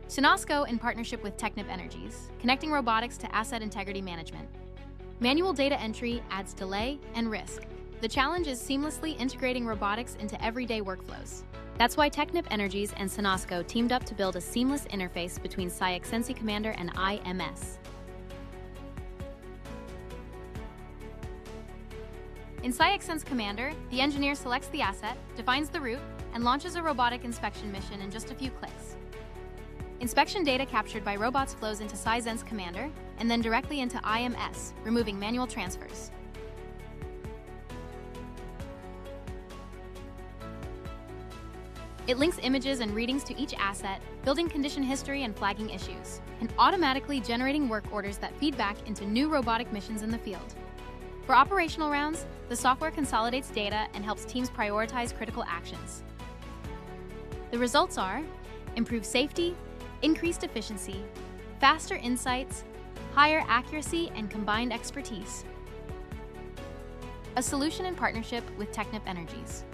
Cenosco, in partnership with Technip Energies, connecting robotics to asset integrity management. Manual data entry adds delay and risk. The challenge is seamlessly integrating robotics into everyday workflows. That's why Technip Energies and Cenosco teamed up to build a seamless interface between SCIEX Sensi Commander and IMS. In SCIEX Sense Commander, the engineer selects the asset, defines the route, and launches a robotic inspection mission in just a few clicks. Inspection data captured by robots flows into SCIEX Commander and then directly into IMS, removing manual transfers. It links images and readings to each asset, building condition history and flagging issues, and automatically generating work orders that feed back into new robotic missions in the field. For operational rounds, the software consolidates data and helps teams prioritize critical actions. The results are improved safety, increased efficiency, faster insights, higher accuracy, and combined expertise. A solution in partnership with Technip Energies.